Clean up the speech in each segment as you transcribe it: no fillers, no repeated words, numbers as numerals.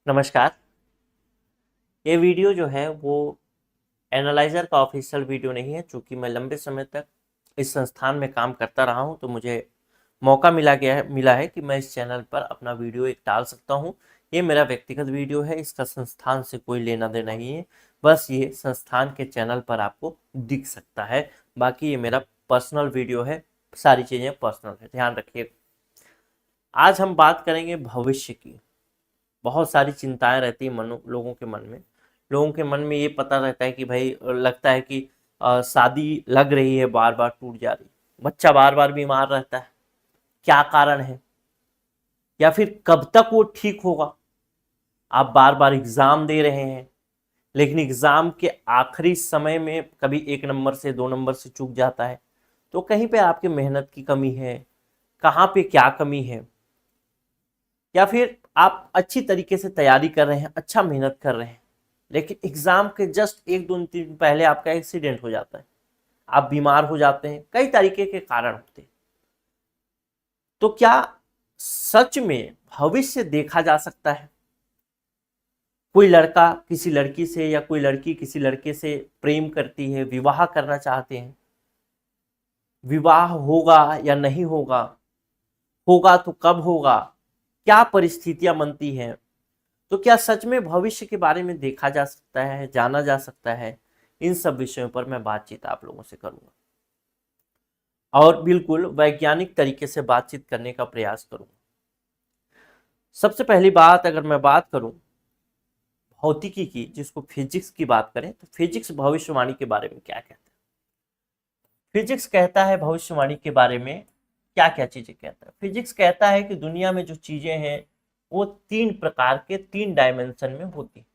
नमस्कार। ये वीडियो जो है वो एनालाइजर का ऑफिशियल वीडियो नहीं है। चूँकि मैं लंबे समय तक इस संस्थान में काम करता रहा हूँ, तो मुझे मौका मिला है कि मैं इस चैनल पर अपना वीडियो एक डाल सकता हूँ। ये मेरा व्यक्तिगत वीडियो है, इसका संस्थान से कोई लेना देना नहीं है। बस ये संस्थान के चैनल पर आपको दिख सकता है। बाकी ये मेरा पर्सनल वीडियो है, सारी चीज़ें पर्सनल है, ध्यान रखिए। आज हम बात करेंगे भविष्य की। बहुत सारी चिंताएं रहती है लोगों के मन में ये पता रहता है कि भाई लगता है कि शादी लग रही है, बार बार टूट जा रही, बच्चा बार बार बीमार रहता है, क्या कारण है, या फिर कब तक वो ठीक होगा। आप बार बार एग्जाम दे रहे हैं, लेकिन एग्जाम के आखिरी समय में कभी 1 नंबर से 2 नंबर से चूक जाता है। तो कहीं पे आपकी मेहनत की कमी है, कहाँ पे क्या कमी है, या फिर आप अच्छी तरीके से तैयारी कर रहे हैं, अच्छा मेहनत कर रहे हैं, लेकिन एग्जाम के जस्ट 1 2 दिन पहले आपका एक्सीडेंट हो जाता है, आप बीमार हो जाते हैं, कई तरीके के कारण होते हैं। तो क्या सच में भविष्य देखा जा सकता है? कोई लड़का किसी लड़की से या कोई लड़की किसी लड़के से प्रेम करती है, विवाह करना चाहते हैं, विवाह होगा या नहीं होगा, होगा तो कब होगा, क्या परिस्थितियां बनती हैं, तो क्या सच में भविष्य के बारे में देखा जा सकता है, जाना जा सकता है? इन सब विषयों पर मैं बातचीत आप लोगों से करूंगा और बिल्कुल वैज्ञानिक तरीके से बातचीत करने का प्रयास करूंगा। सबसे पहली बात, अगर मैं बात करूं भौतिकी की, जिसको फिजिक्स की बात करें, तो फिजिक्स भविष्यवाणी के बारे में क्या कहता है? फिजिक्स कहता है भविष्यवाणी के बारे में क्या क्या चीजें कहता है। फिजिक्स कहता है कि दुनिया में जो चीजें हैं वो 3 प्रकार के 3 डायमेंशन में होती है।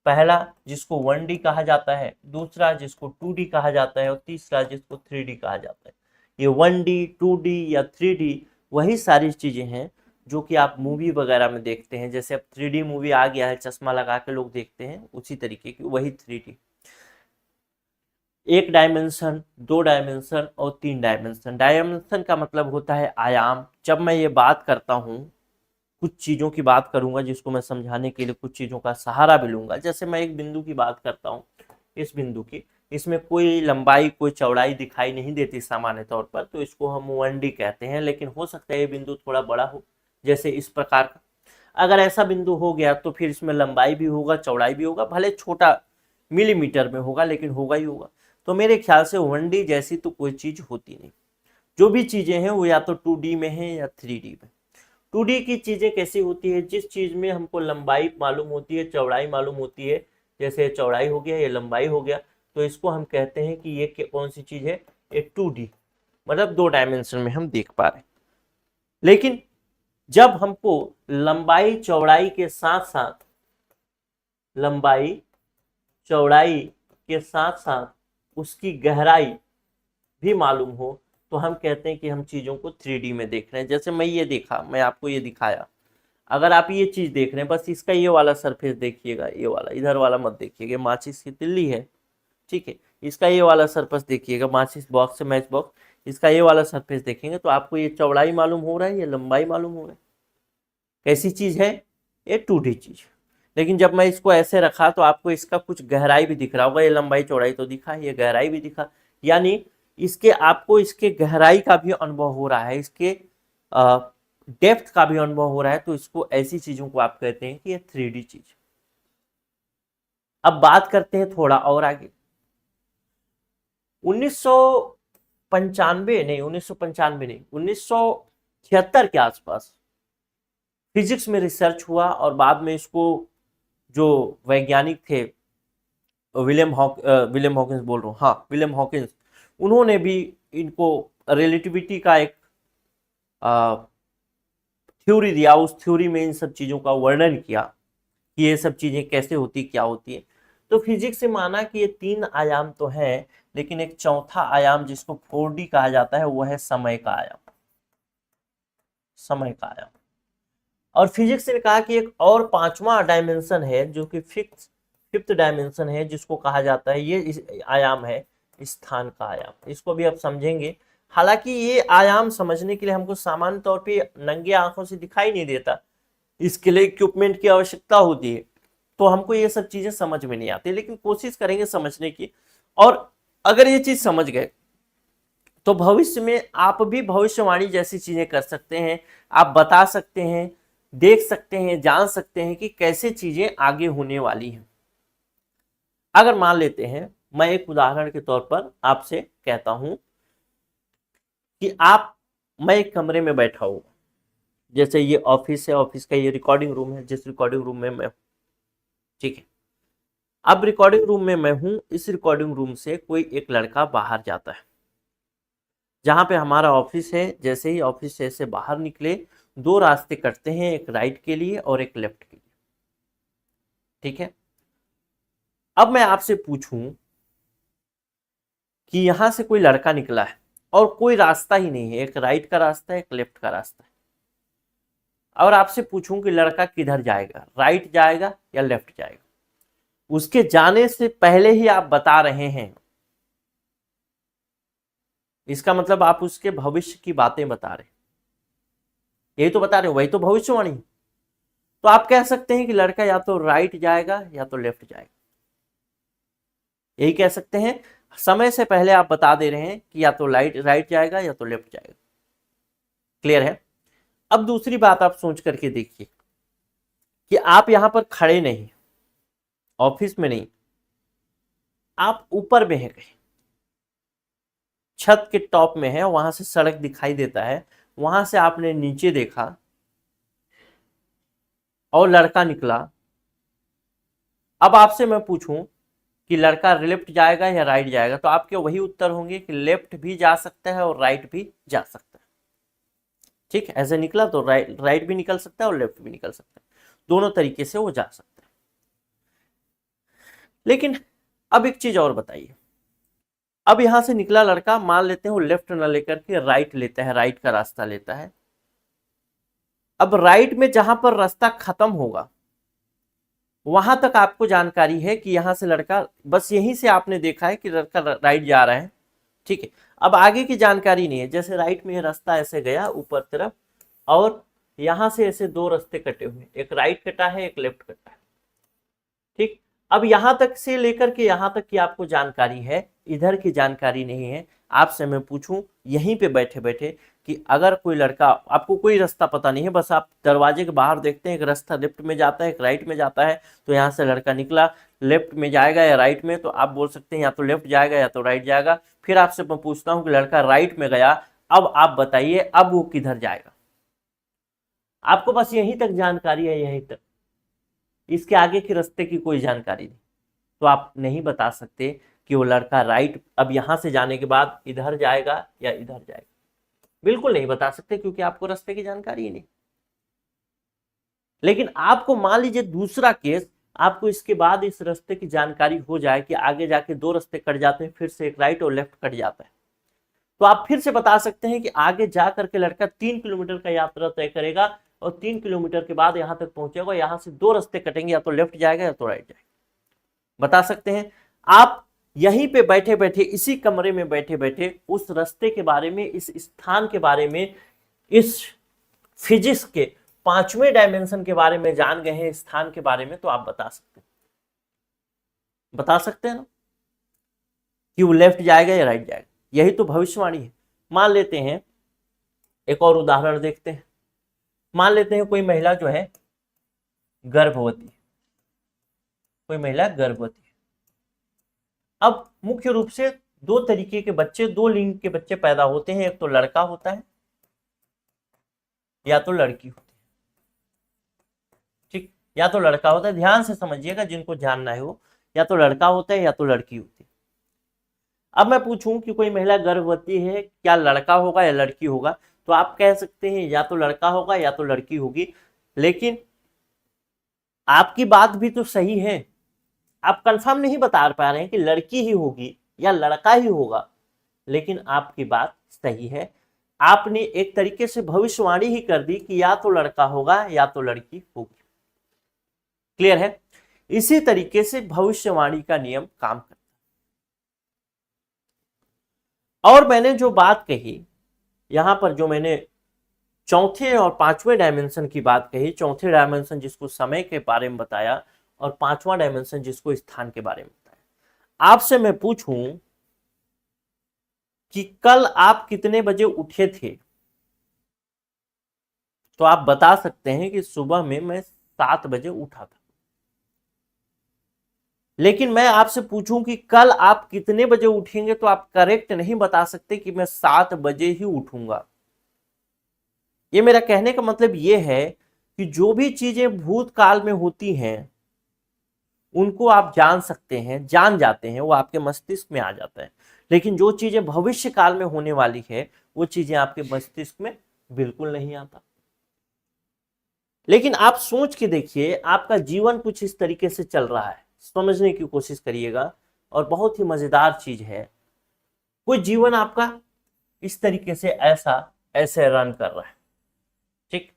पहला जिसको 1D कहा जाता है, दूसरा जिसको 2D कहा जाता है, और तीसरा जिसको 3D कहा जाता है। ये 1D 2D या 3D वही सारी चीजें हैं जो कि आप मूवी वगैरह में देखते हैं। जैसे अब 3D मूवी आ गया है, चश्मा लगा के लोग देखते हैं, उसी तरीके की वही 3D। 1 डायमेंशन, 2 डायमेंशन और 3 डायमेंशन। डायमेंशन का मतलब होता है आयाम। जब मैं ये बात करता हूँ, कुछ चीज़ों की बात करूंगा जिसको मैं समझाने के लिए कुछ चीज़ों का सहारा भी लूंगा। जैसे मैं एक बिंदु की बात करता हूँ, इस बिंदु की, इसमें कोई लंबाई कोई चौड़ाई दिखाई नहीं देती सामान्य तौर पर, तो इसको हम 1D कहते हैं। लेकिन हो सकता है ये बिंदु थोड़ा बड़ा हो, जैसे इस प्रकार का। अगर ऐसा बिंदु हो गया तो फिर इसमें लंबाई भी होगा, चौड़ाई भी होगा, भले छोटा मिलीमीटर में होगा, लेकिन होगा ही होगा। तो मेरे ख्याल से 1D जैसी तो कोई चीज़ होती नहीं। जो भी चीज़ें हैं वो या तो 2D में है या 3D में। 2D की चीजें कैसी होती है? जिस चीज में हमको लंबाई मालूम होती है, चौड़ाई मालूम होती है, जैसे चौड़ाई हो गया, ये लंबाई हो गया, तो इसको हम कहते हैं कि ये कौन सी चीज है? ये 2D, मतलब 2 डायमेंशन में हम देख पा रहे हैं। लेकिन जब हमको लंबाई चौड़ाई के साथ साथ लंबाई चौड़ाई के साथ साथ उसकी गहराई भी मालूम हो, तो हम कहते हैं कि हम चीजों को 3D में देख रहे हैं। जैसे मैं ये देखा, मैं आपको ये दिखाया, अगर आप ये चीज देख रहे हैं, बस इसका ये वाला सरफेस देखिएगा, ये वाला, इधर वाला मत देखिएगा, माचिस की तिल्ली है, ठीक है। इसका ये वाला सरफेस देखिएगा, माचिस बॉक्स से मैच बॉक्स, इसका ये वाला सरफेस देखेंगे तो आपको ये चौड़ाई मालूम हो रहा है, ये लंबाई मालूम हो रहा है। कैसी चीज है? ये 2D चीज। लेकिन जब मैं इसको ऐसे रखा तो आपको इसका कुछ गहराई भी दिख रहा होगा। ये लंबाई चौड़ाई तो दिखा, ये गहराई भी दिखा, यानी इसके आपको इसके गहराई का भी अनुभव हो रहा है, इसके डेप्थ का भी अनुभव हो रहा है। तो इसको, ऐसी चीजों को आप कहते हैं कि ये 3D चीज। अब बात करते हैं थोड़ा और आगे। 1995 नहीं, 1995 नहीं, 1976 के आसपास फिजिक्स में रिसर्च हुआ, और बाद में इसको जो वैज्ञानिक थे, विलियम हॉकिंस बोल रहा हूँ, हाँ विलियम हॉकिंस, उन्होंने भी इनको रिलेटिविटी का एक थ्योरी दिया। उस थ्योरी में इन सब चीज़ों का वर्णन किया कि ये सब चीज़ें कैसे होती, क्या होती है। तो फिजिक्स से माना कि ये 3 आयाम तो है, लेकिन एक चौथा आयाम जिसको 4D कहा जाता है वो है समय का आयाम। समय का आयाम। और फिजिक्स ने कहा कि एक और 5वां डायमेंशन है जो कि फिफ्थ डायमेंशन है, जिसको कहा जाता है, ये आयाम है स्थान का आयाम। इसको भी आप समझेंगे। हालांकि ये आयाम समझने के लिए हमको सामान्य तौर पे नंगे आंखों से दिखाई नहीं देता, इसके लिए इक्विपमेंट की आवश्यकता होती है, तो हमको ये सब चीजें समझ में नहीं आती, लेकिन कोशिश करेंगे समझने की। और अगर ये चीज समझ गए तो भविष्य में आप भी भविष्यवाणी जैसी चीजें कर सकते हैं, आप बता सकते हैं, देख सकते हैं, जान सकते हैं कि कैसे चीजें आगे होने वाली हैं। अगर मान लेते हैं, मैं एक उदाहरण के तौर पर आपसे कहता हूं कि मैं एक कमरे में बैठा हूं, जैसे ये ऑफिस है, ऑफिस का ये रिकॉर्डिंग रूम है, जिस रिकॉर्डिंग रूम में मैं, ठीक है। अब रिकॉर्डिंग रूम में मैं हूं, इस रिकॉर्डिंग रूम से कोई एक लड़का बाहर जाता है, जहां पे हमारा ऑफिस है। जैसे ही ऑफिस से बाहर निकले, दो रास्ते कटते हैं, एक राइट के लिए और एक लेफ्ट के लिए, ठीक है। अब मैं आपसे पूछूं कि यहां से कोई लड़का निकला है और कोई रास्ता ही नहीं है, एक राइट का रास्ता है, एक लेफ्ट का रास्ता है, और आपसे पूछूं कि लड़का किधर जाएगा, राइट जाएगा या लेफ्ट जाएगा, उसके जाने से पहले ही आप बता रहे हैं, इसका मतलब आप उसके भविष्य की बातें बता रहे हैं, यही तो बता रहे हो, वही तो भविष्यवाणी। तो आप कह सकते हैं कि लड़का या तो राइट जाएगा या तो लेफ्ट जाएगा, यही कह सकते हैं। समय से पहले आप बता दे रहे हैं कि या तो राइट जाएगा या तो लेफ्ट जाएगा। क्लियर है? अब दूसरी बात आप सोच करके देखिए कि आप यहां पर खड़े नहीं, ऑफिस में नहीं, आप ऊपर में हैं, कहीं छत के टॉप में है, वहां से सड़क दिखाई देता है, वहां से आपने नीचे देखा और लड़का निकला। अब आपसे मैं पूछूं कि लड़का लेफ्ट जाएगा या राइट जाएगा, तो आपके वही उत्तर होंगे कि लेफ्ट भी जा सकता है और राइट भी जा सकता है। ठीक, ऐसे निकला तो राइट भी निकल सकता है और लेफ्ट भी निकल सकता है, दोनों तरीके से वो जा सकता है। लेकिन अब एक चीज और बताइए, अब यहां से निकला लड़का, मान लेते हैं वो लेफ्ट ना लेकर के राइट लेता है, राइट का रास्ता लेता है। अब राइट में जहां पर रास्ता खत्म होगा, वहां तक आपको जानकारी है कि यहां से लड़का, बस यहीं से आपने देखा है कि लड़का राइट जा रहा है, ठीक है। अब आगे की जानकारी नहीं है, जैसे राइट में रास्ता ऐसे गया ऊपर तरफ और यहां से ऐसे दो रास्ते कटे हुए, एक राइट कटा है, एक लेफ्ट कटा है, ठीक। अब यहां तक से लेकर के यहां तक की आपको जानकारी है, इधर की जानकारी नहीं है। आपसे मैं पूछूं यहीं पे बैठे बैठे कि अगर कोई लड़का, आपको कोई रास्ता पता नहीं है, बस आप दरवाजे के बाहर देखते हैं एक रास्ता लेफ्ट में जाता है, एक राइट में जाता है, तो यहाँ से लड़का निकला, लेफ्ट में जाएगा या राइट में, तो आप बोल सकते हैं या तो लेफ्ट जाएगा या तो राइट जाएगा। फिर आपसे मैं पूछता हूँ कि लड़का राइट में गया, अब आप बताइए अब वो किधर जाएगा। आपको बस यहीं तक जानकारी है, यहीं तक, इसके आगे के रास्ते की कोई जानकारी नहीं, तो आप नहीं बता सकते कि वो लड़का राइट अब यहां से जाने के बाद इधर जाएगा या इधर जाएगा, बिल्कुल नहीं बता सकते, क्योंकि आपको रास्ते की जानकारी ही नहीं। लेकिन आपको मान लीजिए दूसरा केस, आपको इसके बाद इस रास्ते की जानकारी हो जाए कि आगे जाके दो रास्ते कट जाते हैं, फिर से एक राइट और लेफ्ट कट जाता है, तो आप फिर से बता सकते हैं कि आगे जा करके लड़का 3 किलोमीटर का यात्रा तय करेगा और 3 किलोमीटर के बाद यहां तक पहुंचेगा, यहां से दो रास्ते कटेंगे, या तो लेफ्ट जाएगा या तो राइट जाएगा। बता सकते हैं आप यहीं पे बैठे बैठे, इसी कमरे में बैठे बैठे उस रास्ते के बारे में, इस स्थान के बारे में, इस फिजिक्स के 5वें डायमेंशन के बारे में जान गए हैं, स्थान के बारे में, तो आप बता सकते हैं ना कि वो लेफ्ट जाएगा या राइट जाएगा। यही तो भविष्यवाणी है। मान लेते हैं एक और उदाहरण देखते हैं, मान लेते हैं कोई महिला जो है गर्भवती, कोई महिला गर्भवती है। अब मुख्य रूप से दो तरीके के बच्चे, दो लिंग के बच्चे पैदा होते हैं, एक तो लड़का होता है या तो लड़की होती है, ठीक, या तो लड़का होता है, ध्यान से समझिएगा जिनको जानना है वो, या तो लड़का होता है या तो लड़की होती है। अब मैं पूछूं कि कोई महिला गर्भवती है, क्या लड़का होगा या लड़की होगा, तो आप कह सकते हैं या तो लड़का होगा या तो लड़की होगी। लेकिन आपकी बात भी तो सही है, आप कंफर्म नहीं बता पा रहे हैं कि लड़की ही होगी या लड़का ही होगा, लेकिन आपकी बात सही है। आपने एक तरीके से भविष्यवाणी ही कर दी कि या तो लड़का होगा या तो लड़की होगी। क्लियर है? इसी तरीके से भविष्यवाणी का नियम काम करता है। और मैंने जो बात कही, यहां पर जो मैंने चौथे और पांचवें डायमेंशन की बात कही, चौथे डायमेंशन जिसको समय के बारे में बताया और पांचवा डायमेंशन जिसको स्थान के बारे में बताया। आपसे मैं पूछूं कि कल आप कितने बजे उठे थे, तो आप बता सकते हैं कि सुबह में मैं 7 बजे उठा था। लेकिन मैं आपसे पूछूं कि कल आप कितने बजे उठेंगे, तो आप करेक्ट नहीं बता सकते कि मैं 7 बजे ही उठूंगा। ये मेरा कहने का मतलब ये है कि जो भी चीजें भूतकाल में होती हैं उनको आप जान सकते हैं, जान जाते हैं, वो आपके मस्तिष्क में आ जाता है। लेकिन जो चीजें भविष्य काल में होने वाली है वो चीजें आपके मस्तिष्क में बिल्कुल नहीं आता। लेकिन आप सोच के देखिए, आपका जीवन कुछ इस तरीके से चल रहा है, समझने की कोशिश करिएगा। और बहुत ही मजेदार चीज है, कोई जीवन आपका इस तरीके से ऐसे रन कर रहा है, ठीक,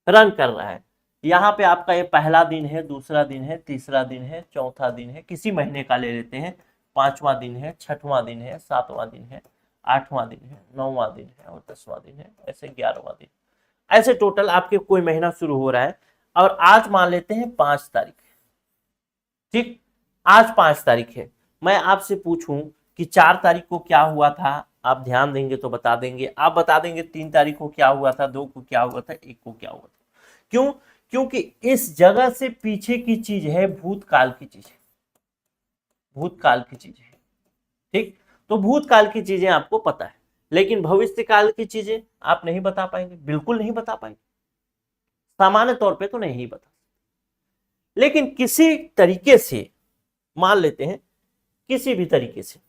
रन कर रहा है। यहाँ पे आपका ये पहला दिन है, दूसरा दिन है, तीसरा दिन है, चौथा दिन है, किसी महीने का ले लेते हैं, पांचवा दिन है, छठवां दिन है, सातवां दिन है, आठवां दिन है, नौवां दिन है और 10वां दिन है, ऐसे 11वां दिन। ऐसे टोटल आपके कोई महीना शुरू हो रहा है और आज मान लेते हैं 5 तारीख, ठीक, आज 5 तारीख है। मैं आपसे पूछूं कि 4 तारीख को क्या हुआ था, आप ध्यान देंगे तो बता देंगे। आप बता देंगे 3 तारीख को क्या हुआ था, 2 को क्या हुआ था, 1 को क्या हुआ था। क्यों? क्योंकि इस जगह से पीछे की चीज है भूतकाल की चीज है, भूतकाल की चीज है, ठीक। तो भूतकाल की चीजें आपको पता है, लेकिन भविष्य काल की चीजें आप नहीं बता पाएंगे, बिल्कुल नहीं बता पाएंगे, सामान्य तौर पे तो नहीं बता। लेकिन किसी तरीके से मान लेते हैं, किसी भी तरीके से,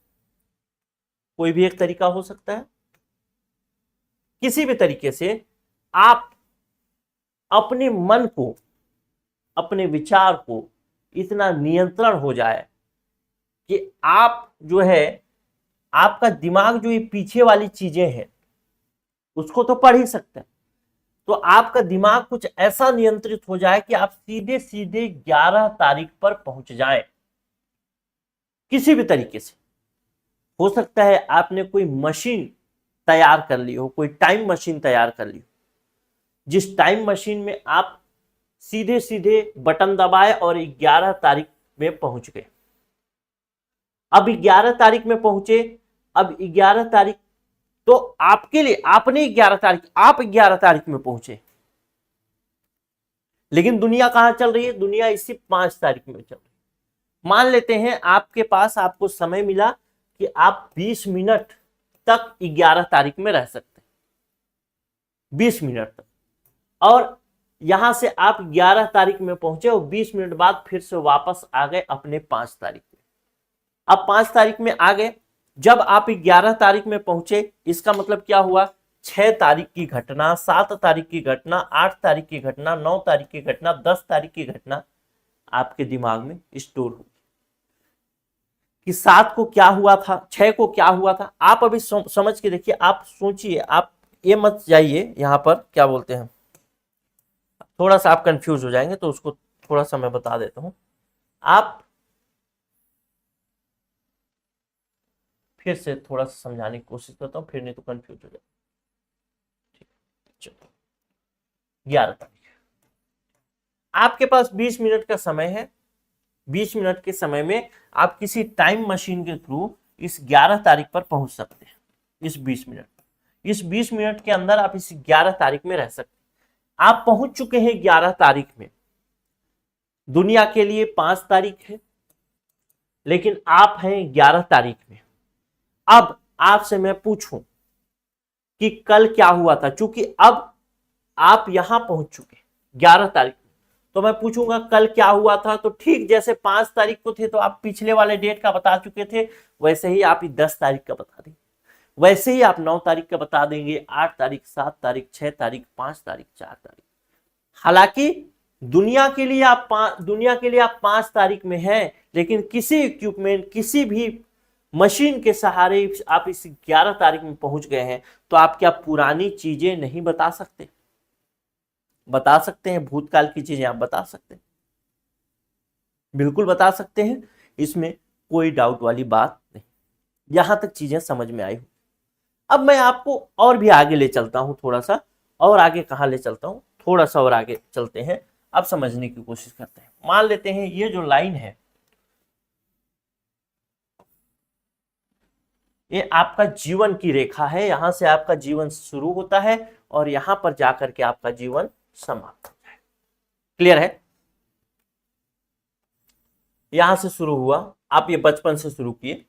कोई भी एक तरीका हो सकता है, किसी भी तरीके से आप अपने मन को, अपने विचार को इतना नियंत्रण हो जाए कि आप जो है, आपका दिमाग जो ये पीछे वाली चीजें हैं उसको तो पढ़ ही सकते हैं, तो आपका दिमाग कुछ ऐसा नियंत्रित हो जाए कि आप सीधे सीधे 11 तारीख पर पहुंच जाएं, किसी भी तरीके से। हो सकता है आपने कोई मशीन तैयार कर ली हो, कोई टाइम मशीन तैयार कर ली हो, जिस टाइम मशीन में आप सीधे सीधे बटन दबाए और 11 तारीख में पहुंच गए। अब 11 तारीख में पहुंचे, अब 11 तारीख तो आपके लिए, आपने 11 तारीख, आप 11 तारीख में पहुंचे, लेकिन दुनिया कहां चल रही है, दुनिया इसी 5 तारीख में चल रही है। मान लेते हैं आपके पास, आपको समय मिला कि आप 20 मिनट तक 11 तारीख में रह सकते हैं, 20 मिनट तक, और यहां से आप 11 तारीख में पहुंचे और 20 मिनट बाद फिर से वापस आ गए अपने 5 तारीख में। अब 5 तारीख में आ गए, जब आप 11 तारीख में पहुंचे, इसका मतलब क्या हुआ, 6 तारीख की घटना, 7 तारीख की घटना, 8 तारीख की घटना, 9 तारीख की घटना, 10 तारीख की घटना आपके दिमाग में स्टोर हो कि 7 को क्या हुआ था, 6 को क्या हुआ था। आप अभी समझ के देखिए, आप सोचिए, आप ये मत जाइए यहां पर, क्या बोलते हैं, थोड़ा सा आप कंफ्यूज हो जाएंगे, तो उसको थोड़ा सा मैं बता देता हूं। आप फिर से थोड़ा सा समझाने की कोशिश करता हूं, फिर नहीं तो कंफ्यूज हो जाए। ठीक, चलो 11 तारीख, आपके पास 20 मिनट का समय है। 20 मिनट के समय में आप किसी टाइम मशीन के थ्रू इस 11 तारीख पर पहुंच सकते हैं। इस 20 मिनट के अंदर आप इस 11 तारीख में रह सकते हैं। आप पहुंच चुके हैं 11 तारीख में, दुनिया के लिए 5 तारीख है, लेकिन आप हैं 11 तारीख में। अब आपसे मैं पूछूं कि कल क्या हुआ था, चूंकि अब आप यहां पहुंच चुके 11 तारीख में, तो मैं पूछूंगा कल क्या हुआ था। तो ठीक जैसे 5 तारीख को थे तो आप पिछले वाले डेट का बता चुके थे, वैसे ही आप 10 तारीख का बता देंगे, वैसे ही आप 9 तारीख का बता देंगे, 8 तारीख, 7 तारीख, 6 तारीख, 5 तारीख, 4 तारीख। हालांकि दुनिया के लिए आप 5 तारीख में हैं, लेकिन किसी इक्विपमेंट, किसी भी मशीन के सहारे आप इस 11 तारीख में पहुंच गए हैं, तो आप क्या पुरानी चीजें नहीं बता सकते? बता सकते हैं, भूतकाल की चीजें आप बता सकते हैं, बिल्कुल बता सकते हैं, इसमें कोई डाउट वाली बात नहीं। यहां तक चीजें समझ में आई। अब मैं आपको और भी आगे ले चलता हूं थोड़ा सा, और आगे कहाँ ले चलता हूँ, थोड़ा सा और आगे चलते हैं, अब समझने की कोशिश करते हैं। मान लेते हैं ये जो लाइन है ये आपका जीवन की रेखा है, यहां से आपका जीवन शुरू होता है और यहां पर जाकर के आपका जीवन समाप्त होता है। क्लियर है? यहां से शुरू हुआ, आप ये बचपन से शुरू किए,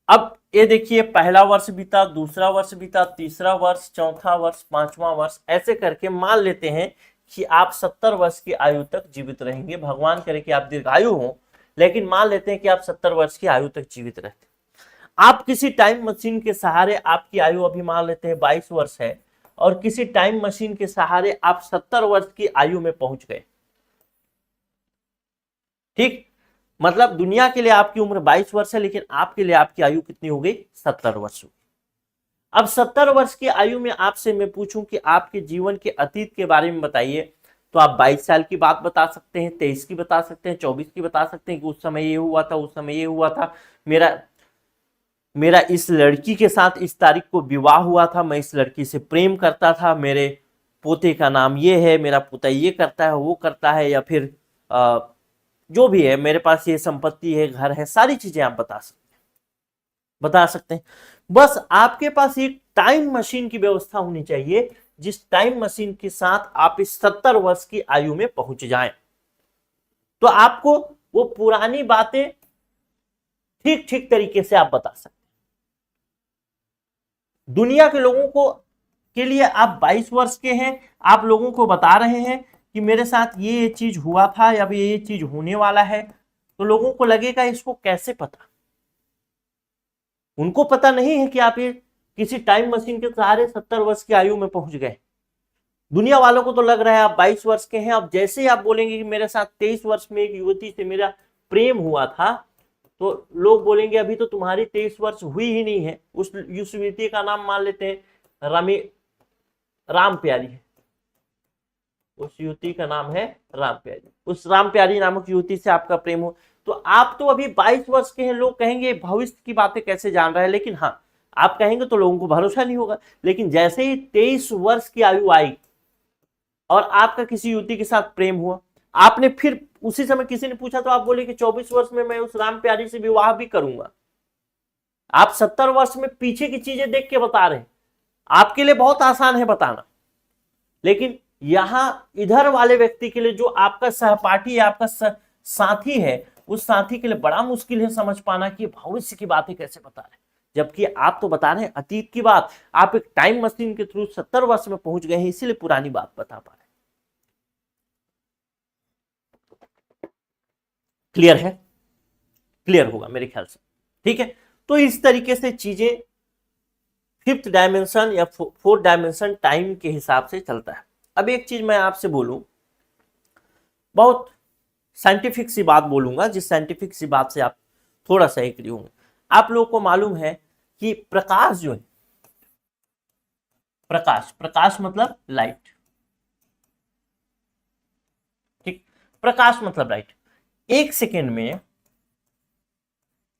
अब ये देखिए पहला वर्ष बीता, दूसरा वर्ष बीता, तीसरा वर्ष, चौथा वर्ष, पांचवा वर्ष, ऐसे करके मान लेते हैं कि आप 70 वर्ष की आयु तक जीवित रहेंगे। भगवान करे कि आप दीर्घायु हो, लेकिन मान लेते हैं कि आप 70 वर्ष की आयु तक जीवित रहते। आप किसी टाइम मशीन के सहारे, आपकी आयु अभी मान लेते हैं 22 वर्ष है, और किसी टाइम मशीन के सहारे आप 70 वर्ष की आयु में पहुंच गए। ठीक, मतलब दुनिया के लिए आपकी उम्र 22 वर्ष है, लेकिन आपके लिए आपकी आयु कितनी हो गई? 70 वर्ष हो गई। अब 70 वर्ष की आयु में आपसे मैं पूछूं कि आपके जीवन के अतीत के बारे में बताइए, तो आप 22 साल की बात बता सकते हैं, 23 की बता सकते हैं, 24 की बता सकते हैं कि उस समय ये हुआ था, उस समय ये हुआ था, मेरा इस लड़की के साथ इस तारीख को विवाह हुआ था, मैं इस लड़की से प्रेम करता था, मेरे पोते का नाम ये है, मेरा पोता ये करता है, वो करता है, या फिर जो भी है, मेरे पास ये संपत्ति है, घर है, सारी चीजें आप बता सकते हैं। बस आपके पास एक टाइम मशीन की व्यवस्था होनी चाहिए, जिस टाइम मशीन के साथ आप इस 70 वर्ष की आयु में पहुंच जाएं, तो आपको वो पुरानी बातें ठीक ठीक तरीके से आप बता सकते हैं। दुनिया के लोगों को के लिए आप 22 वर्ष के हैं, आप लोगों को बता रहे हैं कि मेरे साथ ये चीज हुआ था या फिर ये चीज होने वाला है, तो लोगों को लगेगा इसको कैसे पता। उनको पता नहीं है कि आप ये किसी टाइम मशीन के सहारे 70 वर्ष की आयु में पहुंच गए। दुनिया वालों को तो लग रहा है आप 22 वर्ष के हैं। अब जैसे ही आप बोलेंगे कि मेरे साथ 23 वर्ष में एक युवती से मेरा प्रेम हुआ था, तो लोग बोलेंगे अभी तो तुम्हारी 23 वर्ष हुई ही नहीं है। उस युवती का नाम मान लेते हैं राम प्यारी है, उस युवती का नाम है राम प्यारी, उस राम प्यारी नामक युवती से आपका प्रेम हो, तो आप तो अभी 22 वर्ष के हैं। लोग कहेंगे भविष्य की बातें कैसे जान रहा है, लेकिन हाँ, आप कहेंगे तो लोगों को भरोसा नहीं होगा। लेकिन जैसे ही 23 वर्ष की आयु आई और आपका किसी युवती के साथ प्रेम हुआ, आपने फिर उसी समय किसी ने पूछा तो आप बोले कि 24 वर्ष में मैं उस राम प्यारी से विवाह भी करूंगा। आप 70 वर्ष में पीछे की चीजें देख के बता रहे हैं। आपके लिए बहुत आसान है बताना, लेकिन यहां इधर वाले व्यक्ति के लिए, जो आपका सहपाठी है, आपका साथी है, उस साथी के लिए बड़ा मुश्किल है समझ पाना कि भविष्य की बातें कैसे बता रहे हैं, जबकि आप तो बता रहे हैं अतीत की बात। आप एक टाइम मशीन के थ्रू 70 वर्ष में पहुंच गए हैं, इसीलिए पुरानी बात बता पा रहे हैं। क्लियर है? क्लियर होगा मेरे ख्याल से, ठीक है। तो इस तरीके से चीजें 5th डायमेंशन या 4th डायमेंशन टाइम के हिसाब से चलता है। अब एक चीज मैं आपसे बोलूं, बहुत साइंटिफिक सी बात बोलूंगा, जिस साइंटिफिक सी बात से आप थोड़ा सा एग्री होंगे। आप लोगों को मालूम है कि प्रकाश जो है, प्रकाश मतलब लाइट, ठीक, प्रकाश मतलब लाइट, 1 सेकेंड में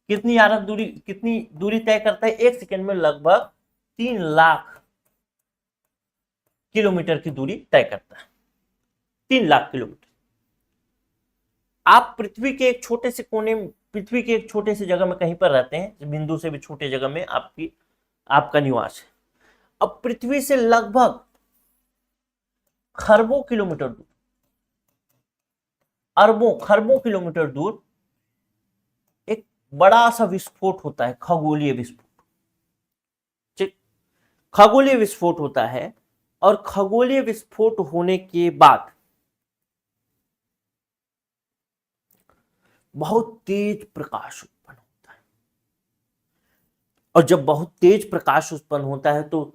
कितनी दूरी तय करता है? 1 सेकेंड में लगभग 3 लाख किलोमीटर की दूरी तय करता है। 3 लाख किलोमीटर। आप पृथ्वी के एक छोटे से कोने में, पृथ्वी के एक छोटे से जगह में कहीं पर रहते हैं, बिंदु से भी छोटे जगह में आपका निवास है। अब पृथ्वी से लगभग खरबों किलोमीटर दूर, खरबों किलोमीटर दूर एक बड़ा सा विस्फोट होता है, खगोलीय विस्फोट। ठीक, खगोलीय विस्फोट होता है, और खगोलीय विस्फोट होने के बाद बहुत तेज प्रकाश उत्पन्न होता है, और जब बहुत तेज प्रकाश उत्पन्न होता है तो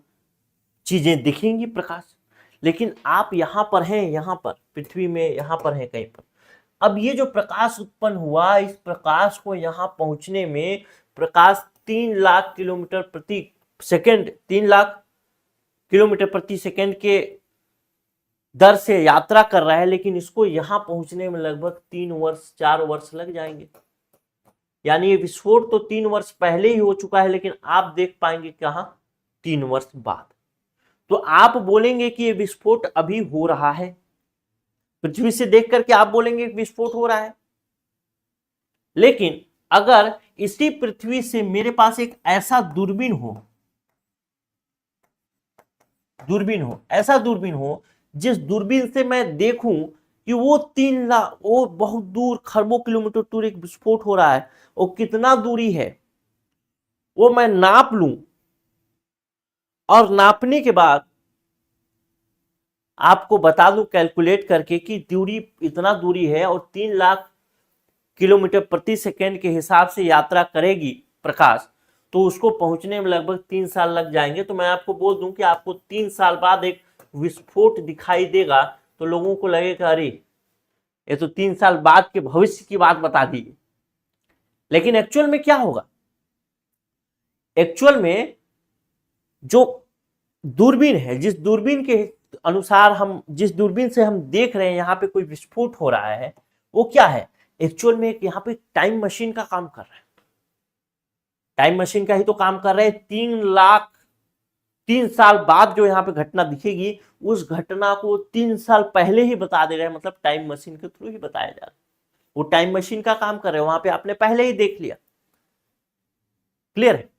चीजें दिखेंगी प्रकाश। लेकिन आप यहां पर हैं, यहां पर पृथ्वी में यहां पर हैं कहीं पर। अब ये जो प्रकाश उत्पन्न हुआ, इस प्रकाश को यहां पहुंचने में प्रकाश 3 लाख किलोमीटर प्रति सेकंड, 3 लाख किलोमीटर प्रति सेकंड के दर से यात्रा कर रहा है, लेकिन इसको यहां पहुंचने में लगभग 3 वर्ष 4 वर्ष लग जाएंगे। यानी ये विस्फोट तो 3 वर्ष पहले ही हो चुका है, लेकिन आप देख पाएंगे कहां? 3 वर्ष बाद। तो आप बोलेंगे कि ये विस्फोट अभी हो रहा है, पृथ्वी से देख करके आप बोलेंगे कि विस्फोट हो रहा है। लेकिन अगर इसी पृथ्वी से मेरे पास एक ऐसा दूरबीन हो, ऐसा दूरबीन हो जिस दूरबीन से मैं देखूं कि वो 3 लाख, वो बहुत दूर खरबों किलोमीटर दूर एक विस्फोट हो रहा है, वो कितना दूरी है वो मैं नाप लूं, और नापने के बाद आपको बता दूं कैलकुलेट करके कि दूरी इतना दूरी है और 3 लाख किलोमीटर प्रति सेकेंड के हिसाब से यात्रा करेगी प्रकाश, तो उसको पहुंचने में लगभग 3 साल लग जाएंगे। तो मैं आपको बोल दूं कि आपको 3 साल बाद एक विस्फोट दिखाई देगा, तो लोगों को लगेगा अरे ये तो 3 साल बाद के भविष्य की बात बता दी। लेकिन एक्चुअल में क्या होगा, एक्चुअल में जो दूरबीन है, जिस दूरबीन के अनुसार हम, जिस दूरबीन से हम देख रहे हैं यहाँ पे कोई विस्फोट हो रहा है, वो क्या है, एक्चुअल में एक यहाँ पे टाइम मशीन का काम कर रहा है। टाइम मशीन का ही तो काम कर रहे हैं। 3 साल बाद जो यहाँ पे घटना दिखेगी, उस घटना को 3 साल पहले ही बता दे रहे हैं, मतलब टाइम मशीन के थ्रू ही बताया जा रहा है। वो टाइम मशीन का काम कर रहे हैं, वहां पे आपने पहले ही देख लिया। क्लियर है?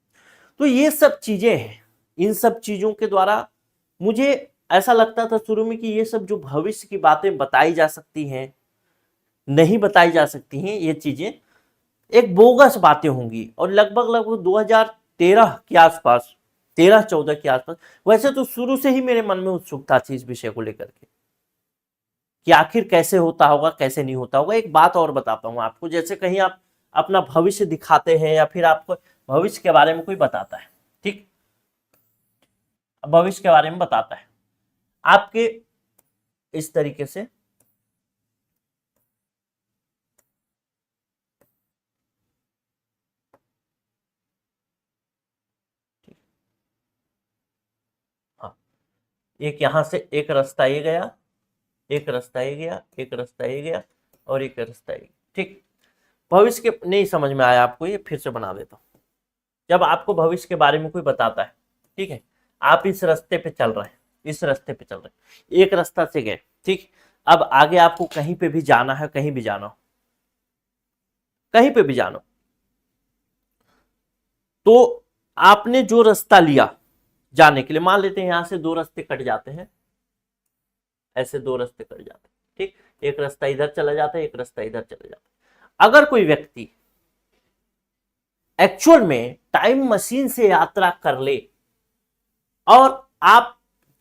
तो ये सब चीजें हैं, इन सब चीजों के द्वारा मुझे ऐसा लगता था शुरू में कि ये सब जो भविष्य की बातें बताई जा सकती हैं, नहीं बताई जा सकती हैं, ये चीजें एक बोगस बातें होंगी। और लगभग 2013 के आसपास, 13-14 के आसपास, वैसे तो शुरू से ही मेरे मन में उत्सुकता थी इस विषय को लेकर के कि आखिर कैसे होता होगा, कैसे नहीं होता होगा। एक बात और बताता हूं आपको, जैसे कहीं आप अपना भविष्य दिखाते हैं या फिर आपको भविष्य के बारे में कोई बताता है, ठीक, भविष्य के बारे में बताता है आपके इस तरीके से, हाँ, एक यहां से एक रास्ता ये गया, एक रास्ता ये गया, एक रास्ता ये गया, और एक रास्ता ये, ठीक। भविष्य के नहीं समझ में आया आपको, ये फिर से बना देता हूं। जब आपको भविष्य के बारे में कोई बताता है, ठीक है, आप इस रास्ते पे चल रहे हैं, इस रास्ते पे चल रहे हैं, एक रास्ता से गए, ठीक, अब आगे आपको कहीं पे भी जाना है, कहीं भी जाना हो, कहीं पे भी जाना हो, तो आपने जो रास्ता लिया जाने के लिए, मान लेते हैं यहां से 2 रास्ते कट जाते हैं, ऐसे 2 रास्ते कट जाते हैं, ठीक, एक रास्ता इधर चला जाता है, एक रास्ता इधर चला जाता है। अगर कोई व्यक्ति एक्चुअल में टाइम मशीन से यात्रा कर ले और आप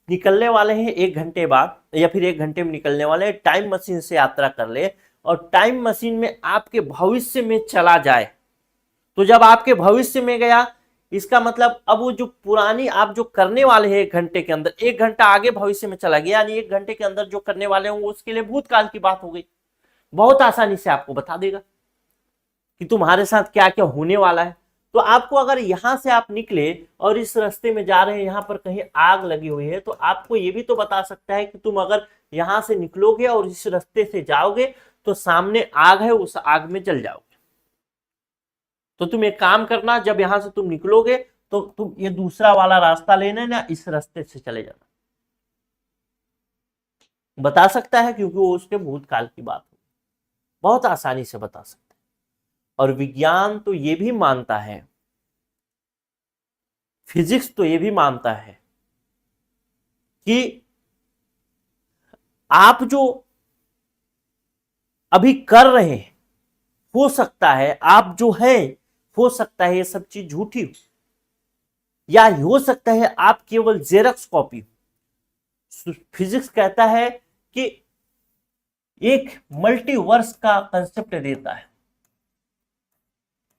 निकलने वाले हैं 1 घंटे बाद, या फिर 1 घंटे में निकलने वाले हैं, टाइम मशीन से यात्रा कर ले और टाइम मशीन में आपके भविष्य में चला जाए, तो जब आपके भविष्य में गया, इसका मतलब अब वो जो पुरानी आप जो करने वाले हैं 1 घंटे के अंदर, 1 घंटा आगे भविष्य में चला गया, यानी 1 घंटे के अंदर जो करने वाले हैं उसके लिए भूतकाल की बात हो गई। बहुत आसानी से आपको बता देगा कि तुम्हारे साथ क्या क्या होने वाला है। तो आपको अगर यहां से आप निकले और इस रास्ते में जा रहे हैं, यहां पर कहीं आग लगी हुई है, तो आपको ये भी तो बता सकता है कि तुम अगर यहां से निकलोगे और इस रास्ते से जाओगे तो सामने आग है, उस आग में जल जाओगे। तो तुम एक काम करना, जब यहां से तुम निकलोगे तो तुम ये दूसरा वाला रास्ता लेना ना, इस रास्ते से चले जाना। बता सकता है क्योंकि वो उसके भूतकाल की बात है, बहुत आसानी से बता सकता है। और विज्ञान तो ये भी मानता है, फिजिक्स तो ये भी मानता है कि आप जो अभी कर रहे हैं, हो सकता है आप जो है, हो सकता है ये सब चीज झूठी हो, या हो सकता है आप केवल जेरॉक्स कॉपी हो। फिजिक्स कहता है कि एक मल्टीवर्स का कंसेप्ट देता है,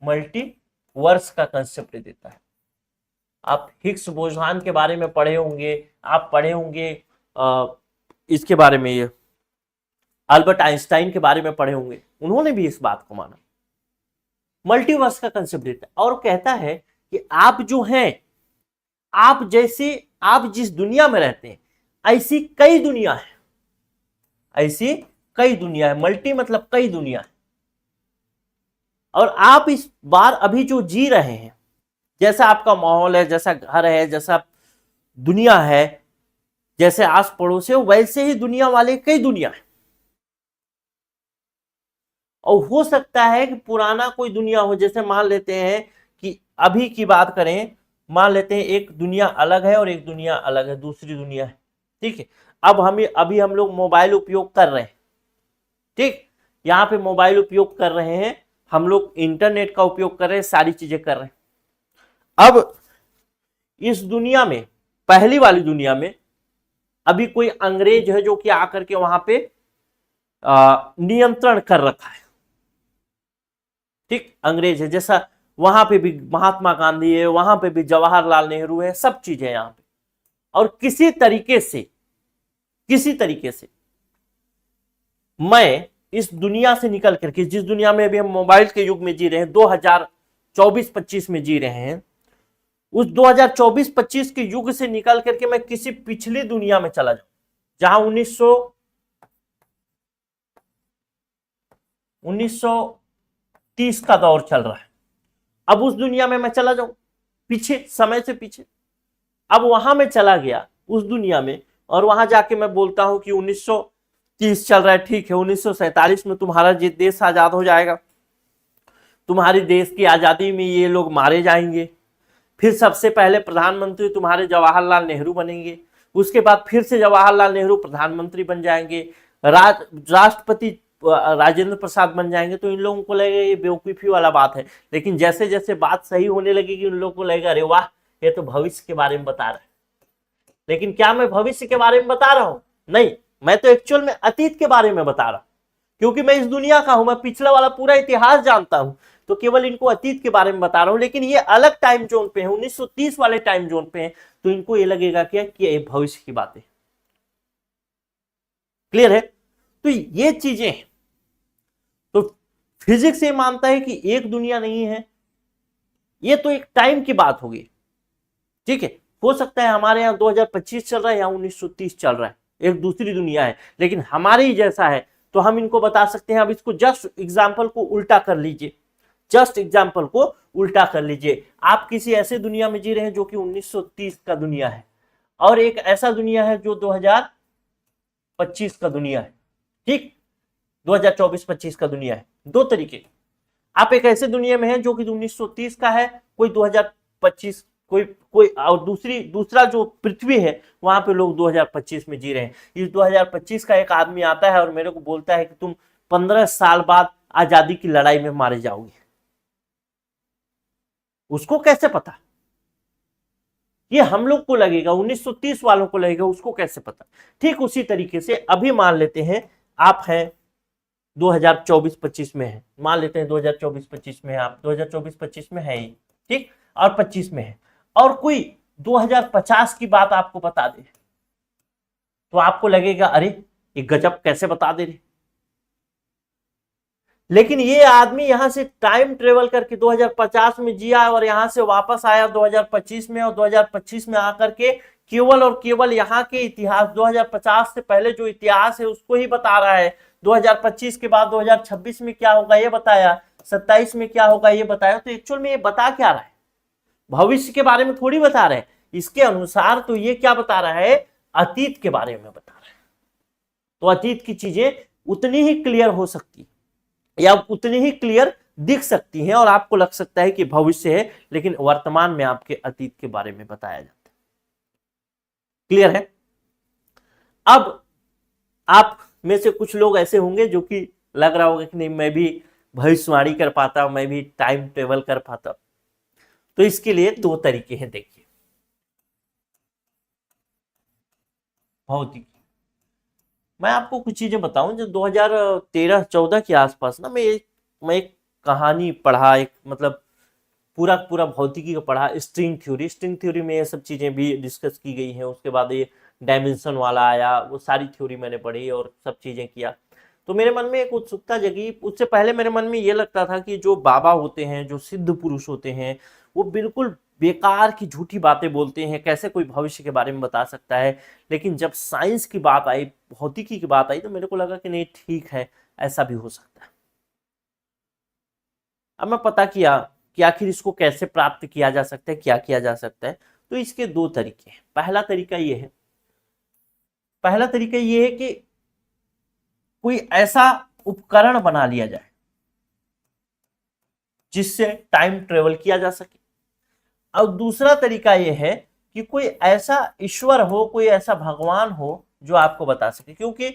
मल्टीवर्स का कंसेप्ट देता है। आप हिग्स बोझान के बारे में पढ़े होंगे, आप पढ़े होंगे इसके बारे में, ये अल्बर्ट आइंस्टाइन के बारे में पढ़े होंगे, उन्होंने भी इस बात को माना। मल्टीवर्स का कंसेप्ट देता है और कहता है कि आप जो हैं, आप जैसे, आप जिस दुनिया में रहते हैं ऐसी कई दुनिया है, ऐसी कई दुनिया है, मल्टी मतलब कई दुनिया है। और आप इस बार अभी जो जी रहे हैं, जैसा आपका माहौल है, जैसा घर है, जैसा दुनिया है, जैसे आस पड़ोस है वैसे ही दुनिया वाले कई दुनिया है। और हो सकता है कि पुराना कोई दुनिया हो, जैसे मान लेते हैं कि अभी की बात करें, मान लेते हैं एक दुनिया अलग है और एक दुनिया अलग है, दूसरी दुनिया है, ठीक है। अब अभी हम लोग मोबाइल उपयोग कर रहे हैं, ठीक, यहाँ पे मोबाइल उपयोग कर रहे हैं, हम लोग इंटरनेट का उपयोग कर रहे हैं, सारी चीजें कर रहे हैं। अब इस दुनिया में, पहली वाली दुनिया में अभी कोई अंग्रेज है जो कि आकर के वहां पे नियंत्रण कर रखा है, ठीक, अंग्रेज है। जैसा वहां पे भी महात्मा गांधी है, वहां पे भी जवाहरलाल नेहरू है, सब चीजें यहां पे। और किसी तरीके से मैं इस दुनिया से निकल करके, जिस दुनिया में अभी हम मोबाइल के युग में जी रहे हैं, 2024-25 में जी रहे हैं, उस 2024-25 के युग से निकल करके मैं किसी पिछली दुनिया में चला जाऊं, जहां 1930 का दौर चल रहा है। अब उस दुनिया में मैं चला जाऊं, पीछे, समय से पीछे। अब वहां मैं चला गया उस दुनिया में, और वहां जाके मैं बोलता हूं कि 1930 चल रहा है, ठीक है, 1947 में तुम्हारा देश आजाद हो जाएगा, तुम्हारी देश की आजादी में ये लोग मारे जाएंगे, फिर सबसे पहले प्रधानमंत्री तुम्हारे जवाहरलाल नेहरू बनेंगे, उसके बाद फिर से जवाहरलाल नेहरू प्रधानमंत्री बन जाएंगे, राष्ट्रपति राजेंद्र प्रसाद बन जाएंगे। तो इन लोगों को लगेगा ये बेवकूफी वाला बात है, लेकिन जैसे जैसे बात सही होने लगेगी उन लोगों को लगेगा अरे वाह, ये तो भविष्य के बारे में बता रहा है। लेकिन क्या मैं भविष्य के बारे में बता रहा हूं? नहीं, मैं तो एक्चुअल में अतीत के बारे में बता रहा हूं, क्योंकि मैं इस दुनिया का हूं, मैं पिछला वाला पूरा इतिहास जानता हूं, तो केवल इनको अतीत के बारे में बता रहा हूं। लेकिन ये अलग टाइम जोन पे है, 1930 वाले टाइम जोन पे है, तो इनको ये लगेगा क्या कि ये भविष्य की बातें। क्लियर है? तो ये चीजें, तो फिजिक्स ये मानता है कि एक दुनिया नहीं है, ये तो एक टाइम की बात होगी, ठीक है। हो सकता है हमारे यहाँ 2025 चल रहा है या 1930 चल रहा है, एक दूसरी दुनिया है, लेकिन हमारे ही जैसा है, तो हम इनको बता सकते हैं। अब इसको जस्ट एग्जाम्पल को उल्टा कर लीजिए, जस्ट एग्जाम्पल को उल्टा कर लीजिए। आप किसी ऐसे दुनिया में जी रहे हैं जो कि 1930 का दुनिया है, और एक ऐसा दुनिया है जो 2025 का दुनिया है, ठीक, 2024-25 का दुनिया है, दो तरीके। आप एक ऐसे दुनिया में हैं जो कि 1930 का है, कोई 2025, कोई कोई और दूसरा जो पृथ्वी है वहां पे लोग 2025 में जी रहे हैं। इस 2025 का एक आदमी आता है और मेरे को बोलता है कि तुम 15 साल बाद आजादी की लड़ाई में मारे जाओगे। उसको कैसे पता? ये हम लोग को लगेगा, 1930 वालों को लगेगा, उसको कैसे पता? ठीक उसी तरीके से अभी मान लेते हैं आप हैं 2024-25 में है, मान लेते हैं 2024-25 में, आप 2024-25 में है ही, ठीक, और 25 में है, और कोई 2050 की बात आपको बता दे, तो आपको लगेगा अरे ये गजब, कैसे बता दे रहे। लेकिन ये आदमी यहां से टाइम ट्रेवल करके 2050 में जिया और यहां से वापस आया 2025 में, और 2025 में आकर के केवल और केवल यहाँ के इतिहास, 2050 से पहले जो इतिहास है उसको ही बता रहा है। 2025 के बाद 2026 में क्या होगा ये बताया, 27 में क्या होगा ये बताया। तो एक्चुअल में ये बता क्या रहा है? भविष्य के बारे में थोड़ी बता रहे हैं, इसके अनुसार तो ये क्या बता रहा है, अतीत के बारे में बता रहा है। तो अतीत की चीजें उतनी ही क्लियर हो सकती है या उतनी ही क्लियर दिख सकती हैं, और आपको लग सकता है कि भविष्य है, लेकिन वर्तमान में आपके अतीत के बारे में बताया जाता है। क्लियर है? अब आप में से कुछ लोग ऐसे होंगे जो कि लग रहा होगा कि नहीं, मैं भी भविष्यवाणी कर पाता, मैं भी टाइम ट्रेवल कर पाता। तो इसके लिए दो तरीके हैं, देखिए। भौतिक, मैं आपको कुछ चीजें बताऊं। जो 2013-14 के आसपास ना, मैं एक कहानी पढ़ा, एक मतलब पूरा पूरा भौतिकी का पढ़ा, स्ट्रिंग थ्योरी में ये सब चीजें भी डिस्कस की गई हैं। उसके बाद ये डायमेंशन वाला आया, वो सारी थ्योरी मैंने पढ़ी और सब चीजें किया। तो मेरे मन में एक उत्सुकता जगी। उससे पहले मेरे मन में ये लगता था कि जो बाबा होते हैं, जो सिद्ध पुरुष होते हैं, वो बिल्कुल बेकार की झूठी बातें बोलते हैं, कैसे कोई भविष्य के बारे में बता सकता है। लेकिन जब साइंस की बात आई, भौतिकी की बात आई, तो मेरे को लगा कि नहीं, ठीक है, ऐसा भी हो सकता है। अब मैं पता किया कि आखिर इसको कैसे प्राप्त किया जा सकता है, क्या किया जा सकता है। तो इसके दो तरीके हैं। पहला तरीका ये है पहला तरीका ये है कि कोई ऐसा उपकरण बना लिया जाए जिससे टाइम ट्रेवल किया जा सके। और दूसरा तरीका यह है कि कोई ऐसा ईश्वर हो, कोई ऐसा भगवान हो जो आपको बता सके। क्योंकि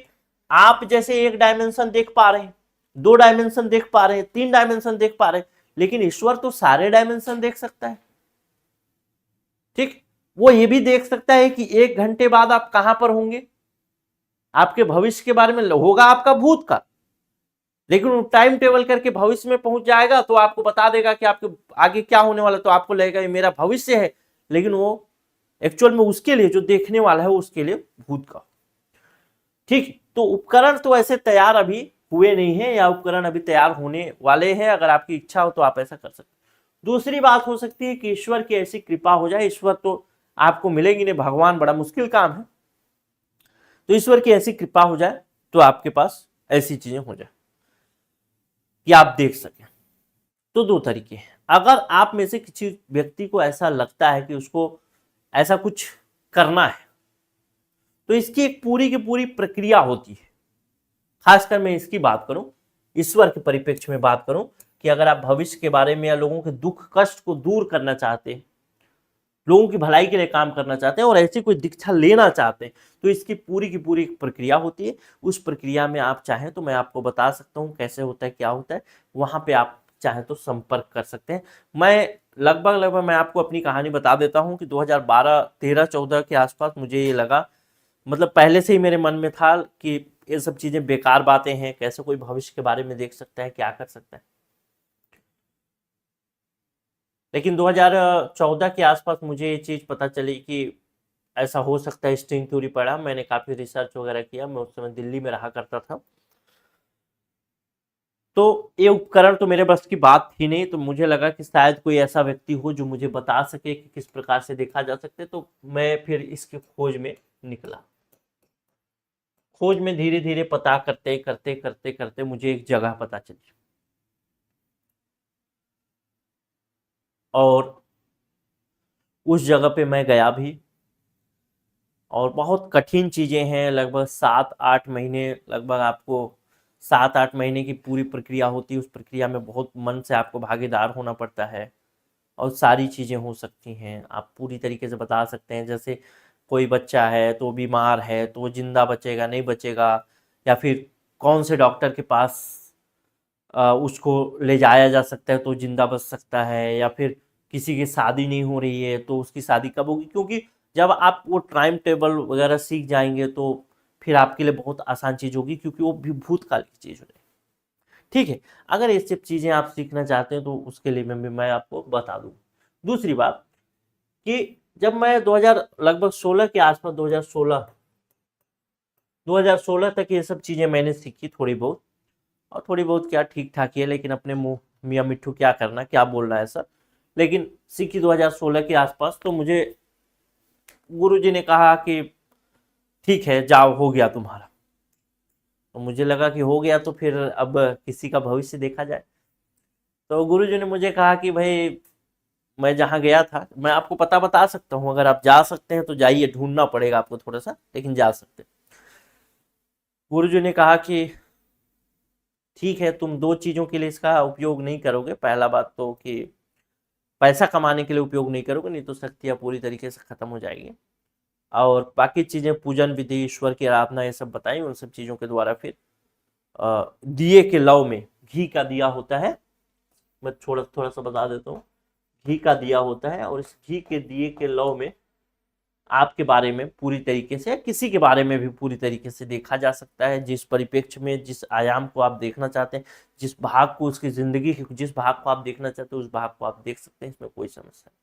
आप जैसे एक डायमेंशन देख पा रहे हैं, 2 डायमेंशन देख पा रहे हैं, 3 डायमेंशन देख पा रहे हैं, लेकिन ईश्वर तो सारे डायमेंशन देख सकता है। ठीक, वो ये भी देख सकता है कि 1 घंटे बाद आप कहां पर होंगे, आपके भविष्य के बारे में होगा आपका भूत का, लेकिन वो टाइम टेबल करके भविष्य में पहुंच जाएगा तो आपको बता देगा कि आपके आगे क्या होने वाला। तो आपको लगेगा ये मेरा भविष्य है, लेकिन वो एक्चुअल में उसके लिए जो देखने वाला है उसके लिए भूत का। ठीक, तो उपकरण तो ऐसे तैयार अभी हुए नहीं है, या उपकरण अभी तैयार होने वाले हैं। अगर आपकी इच्छा हो तो आप ऐसा कर सकते हैं। दूसरी बात हो सकती है कि ईश्वर की ऐसी कृपा हो जाए, ईश्वर तो आपको मिलेगी नहीं, भगवान बड़ा मुश्किल काम है, तो ईश्वर की ऐसी कृपा हो जाए तो आपके पास ऐसी चीजें हो जाए कि आप देख सकें। तो 2 तरीके हैं। अगर आप में से किसी व्यक्ति को ऐसा लगता है कि उसको ऐसा कुछ करना है, तो इसकी एक पूरी की पूरी प्रक्रिया होती है। खासकर मैं इसकी बात करूं, ईश्वर के परिप्रेक्ष्य में बात करूं, कि अगर आप भविष्य के बारे में या लोगों के दुख कष्ट को दूर करना चाहते हैं, लोगों की भलाई के लिए काम करना चाहते हैं और ऐसी कोई दीक्षा लेना चाहते हैं, तो इसकी पूरी की पूरी एक प्रक्रिया होती है। उस प्रक्रिया में आप चाहें तो मैं आपको बता सकता हूं कैसे होता है, क्या होता है। वहां पे आप चाहें तो संपर्क कर सकते हैं। मैं लगभग मैं आपको अपनी कहानी बता देता हूं कि 2012, 13, 14 के आसपास मुझे ये लगा, मतलब पहले से ही मेरे मन में था कि ये सब चीजें बेकार बातें हैं, कैसे कोई भविष्य के बारे में देख सकता है, क्या कर सकता है। लेकिन 2014 के आसपास मुझे ये चीज पता चली कि ऐसा हो सकता है। स्ट्रिंग थ्योरी पढ़ा, मैंने काफी रिसर्च वगैरह किया, मैं उस समय दिल्ली में रहा करता था। तो ये उपकरण तो मेरे बस की बात थी नहीं, तो मुझे लगा कि शायद कोई ऐसा व्यक्ति हो जो मुझे बता सके कि किस प्रकार से देखा जा सकता है। तो मैं फिर इसकी खोज में निकला। खोज में धीरे धीरे पता करते करते करते करते मुझे एक जगह पता चली, और उस जगह पे मैं गया भी। और बहुत कठिन चीज़ें हैं, लगभग 7-8 महीने, लगभग आपको 7-8 महीने की पूरी प्रक्रिया होती है। उस प्रक्रिया में बहुत मन से आपको भागीदार होना पड़ता है, और सारी चीज़ें हो सकती हैं। आप पूरी तरीके से बता सकते हैं, जैसे कोई बच्चा है तो बीमार है तो वो जिंदा बचेगा नहीं बचेगा, या फिर कौन से डॉक्टर के पास उसको ले जाया जा सकता है तो जिंदा बच सकता है, या फिर किसी की शादी नहीं हो रही है तो उसकी शादी कब होगी। क्योंकि जब आप वो टाइम टेबल वगैरह सीख जाएंगे तो फिर आपके लिए बहुत आसान चीज़ होगी, क्योंकि वो भी भूतकाल की चीज़ हो जाएगी। ठीक है, अगर ये सब चीज़ें आप सीखना चाहते हैं तो उसके लिए मैं आपको बता दूँ। दूसरी बात कि जब मैं 2000 लगभग 16 के आसपास, 2016 तक ये सब चीज़ें मैंने सीखी थोड़ी बहुत। और थोड़ी बहुत क्या, ठीक ठाक ही है, लेकिन अपने मुंह मियाँ मिट्ठू क्या करना, क्या बोल रहा है सर। लेकिन सीखी 2016 के आसपास, तो मुझे गुरुजी ने कहा कि ठीक है जाओ, हो गया तुम्हारा। तो मुझे लगा कि हो गया तो फिर अब किसी का भविष्य देखा जाए। तो गुरुजी ने मुझे कहा कि भाई, मैं जहाँ गया था, मैं आपको पता बता सकता हूँ, अगर आप जा सकते हैं तो जाइए, ढूंढना पड़ेगा आपको थोड़ा सा, लेकिन जा सकते हैं। गुरुजी ने कहा कि ठीक है, तुम 2 चीज़ों के लिए इसका उपयोग नहीं करोगे। पहला बात तो कि पैसा कमाने के लिए उपयोग नहीं करोगे, नहीं तो शक्तियाँ पूरी तरीके से खत्म हो जाएगी। और बाकी चीज़ें, पूजन विधि, ईश्वर की आराधना, ये सब बताई। उन सब चीज़ों के द्वारा फिर दिए के लौ में घी का दिया होता है, मैं थोड़ा थोड़ा सा बता देता हूँ। घी का दिया होता है, और इस घी के दिए के लौ में आपके बारे में पूरी तरीके से, किसी के बारे में भी पूरी तरीके से देखा जा सकता है। जिस परिप्रेक्ष्य में, जिस आयाम को आप देखना चाहते हैं, जिस भाग को, उसकी जिंदगी के जिस भाग को आप देखना चाहते हैं, उस भाग को आप देख सकते हैं। इसमें कोई समस्या नहीं।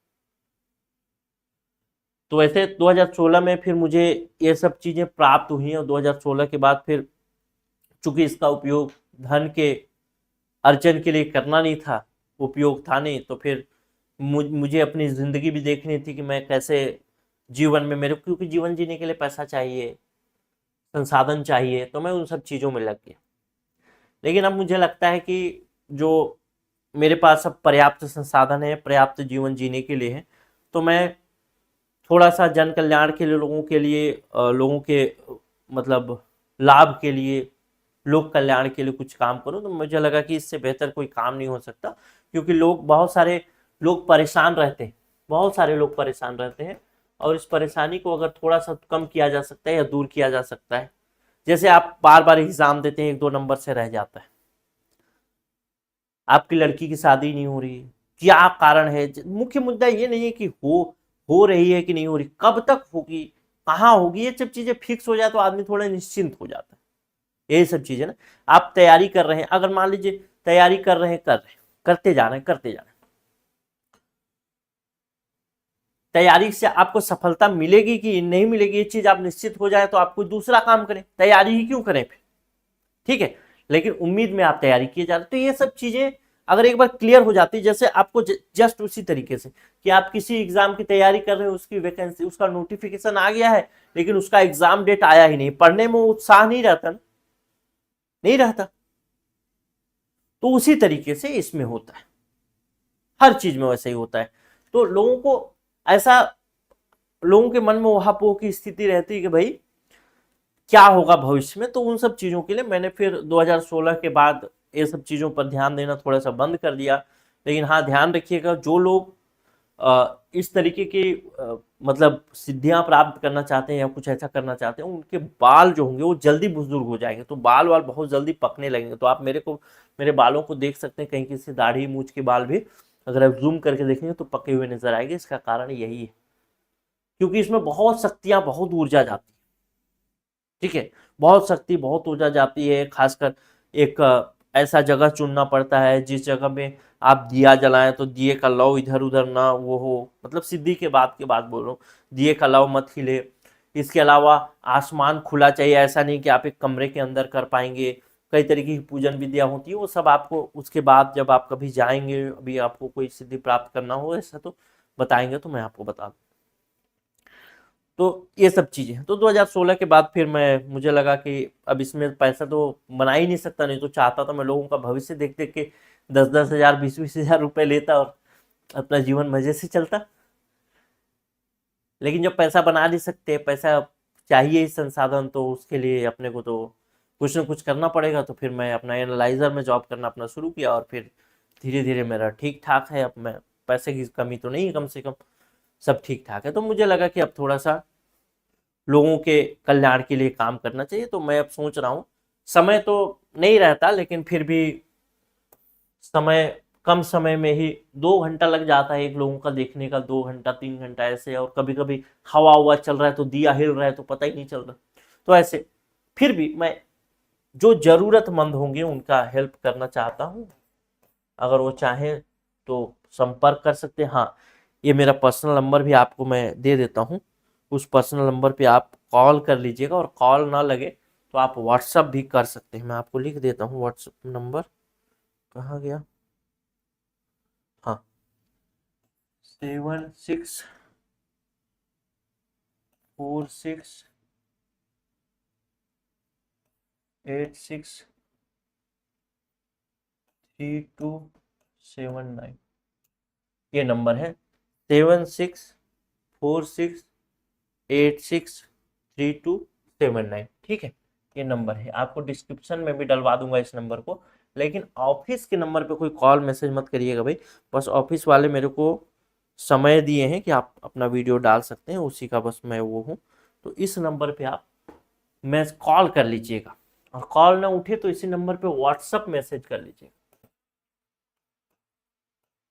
तो ऐसे 2016 में फिर मुझे ये सब चीज़ें प्राप्त हुई, और 2016 के बाद फिर चूंकि इसका उपयोग धन के अर्जन के लिए करना नहीं था, उपयोग था नहीं, तो फिर मुझे अपनी ज़िंदगी भी देखनी थी कि मैं कैसे जीवन में, मेरे, क्योंकि जीवन जीने के लिए पैसा चाहिए, संसाधन चाहिए, तो मैं उन सब चीज़ों में लग गया। लेकिन अब मुझे लगता है कि जो मेरे पास अब पर्याप्त संसाधन है, पर्याप्त जीवन जीने के लिए है, तो मैं थोड़ा सा जन कल्याण के लिए, लोगों के लिए, लोगों के मतलब लाभ के लिए, लोक कल्याण के लिए कुछ काम करूं, तो मुझे लगा कि इससे बेहतर कोई काम नहीं हो सकता। क्योंकि बहुत सारे लोग परेशान रहते हैं, बहुत सारे लोग परेशान रहते हैं, और इस परेशानी को अगर थोड़ा सा कम किया जा सकता है या दूर किया जा सकता है, जैसे आप बार बार एग्जाम देते हैं, 1-2 नंबर से रह जाता है, आपकी लड़की की शादी नहीं हो रही, क्या कारण है? मुख्य मुद्दा ये नहीं है कि हो रही है कि नहीं हो रही, कब तक होगी, कहाँ होगी, ये सब चीजें फिक्स हो जाए तो आदमी थोड़ा निश्चिंत हो जाता है। यही सब चीजें ना, आप तैयारी कर रहे हैं, अगर मान लीजिए तैयारी कर रहे हैं, करते जा रहे हैं, करते जा रहे हैं, तैयारी से आपको सफलता मिलेगी कि नहीं मिलेगी, ये चीज आप निश्चित हो जाए तो आप कोई दूसरा काम करें, तैयारी ही क्यों करें फिर, ठीक है। लेकिन उम्मीद में आप तैयारी किए जा रहे, तो ये सब चीजें अगर एक बार क्लियर हो जाती, जैसे आपको जस्ट उसी तरीके से कि आप किसी एग्जाम की तैयारी कर रहे हो, उसकी वैकेंसी, उसका नोटिफिकेशन आ गया है, लेकिन उसका एग्जाम डेट आया ही नहीं, पढ़ने में उत्साह नहीं रहता ना, नहीं रहता। तो उसी तरीके से इसमें होता है, हर चीज में वैसे ही होता है। तो लोगों को ऐसा, लोगों के मन में वहापोह की स्थिति रहती है कि भाई क्या होगा भविष्य में, तो उन सब चीजों के लिए मैंने फिर 2016 के बाद ये सब चीजों पर ध्यान देना थोड़ा सा बंद कर दिया। लेकिन हाँ, ध्यान रखिएगा, जो लोग इस तरीके की मतलब सिद्धियां प्राप्त करना चाहते हैं या कुछ ऐसा करना चाहते हैं, उनके बाल जो होंगे वो जल्दी बुजुर्ग हो जाएंगे, तो बाल वाल बहुत जल्दी पकने लगेंगे। तो आप मेरे बालों को देख सकते हैं, कहीं किसी दाढ़ी मूछ के बाल भी अगर आप जूम करके देखेंगे तो पके हुए नजर आएंगे। इसका कारण यही है, क्योंकि इसमें बहुत शक्तियां, बहुत ऊर्जा जाती है, ठीक है, बहुत शक्ति, बहुत ऊर्जा जाती है। खासकर एक ऐसा जगह चुनना पड़ता है जिस जगह में आप दिया जलाएं तो दिए का लौ इधर उधर ना वो हो, मतलब सिद्धि के बात बोल रहा हूँ, दिए का लौ मत हिले। इसके अलावा आसमान खुला चाहिए, ऐसा नहीं कि आप एक कमरे के अंदर कर पाएंगे। कई तरीके की पूजन विधियां होती है, वो सब आपको उसके बाद जब आप कभी जाएंगे, अभी आपको कोई सिद्धि प्राप्त करना हो ऐसा तो बताएंगे, तो मैं आपको बता दूं। तो ये सब चीजें हैं। तो 2016 के बाद फिर मुझे लगा कि अब इसमें पैसा तो बना ही नहीं सकता, नहीं तो चाहता था मैं लोगों का भविष्य देख देख के 10-10 हज़ार, 20-20 हज़ार रुपए लेता और अपना जीवन मजे से चलता। लेकिन जब पैसा बना नहीं सकते, पैसा चाहिए ही संसाधन, तो उसके लिए अपने को तो कुछ ना कुछ करना पड़ेगा। तो फिर मैं अपना एनालाइजर में जॉब करना अपना शुरू किया, और फिर धीरे धीरे मेरा ठीक ठाक है। अब मैं, पैसे की कमी तो नहीं है, कम से कम सब ठीक ठाक है। तो मुझे लगा कि अब थोड़ा सा लोगों के कल्याण के लिए काम करना चाहिए। तो मैं अब सोच रहा हूँ, समय तो नहीं रहता, लेकिन फिर भी समय, कम समय में ही 2 घंटा लग जाता है एक लोगों का देखने का, 2 घंटा 3 घंटा ऐसे। और कभी कभी हवा हुआ चल रहा है तो दिया हिल रहा है तो पता ही नहीं चल रहा। तो ऐसे फिर भी मैं जो जरूरतमंद होंगे उनका हेल्प करना चाहता हूँ। अगर वो चाहें तो संपर्क कर सकते हैं। हाँ, ये मेरा पर्सनल नंबर भी आपको मैं दे देता हूँ, उस पर्सनल नंबर पे आप कॉल कर लीजिएगा, और कॉल ना लगे तो आप व्हाट्सअप भी कर सकते हैं। मैं आपको लिख देता हूँ व्हाट्सअप नंबर, कहाँ गया, हाँ, 7646863279, ये नंबर है, 7646863279, ठीक है। ये नंबर है, आपको डिस्क्रिप्शन में भी डलवा दूंगा इस नंबर को। लेकिन ऑफिस के नंबर पे कोई कॉल मैसेज मत करिएगा भाई, बस ऑफिस वाले मेरे को समय दिए हैं कि आप अपना वीडियो डाल सकते हैं, उसी का बस मैं वो हूँ। तो इस नंबर पे आप मैं कॉल कर लीजिएगा, और कॉल ना उठे तो इसी नंबर पे व्हाट्सअप मैसेज कर लीजिएगा।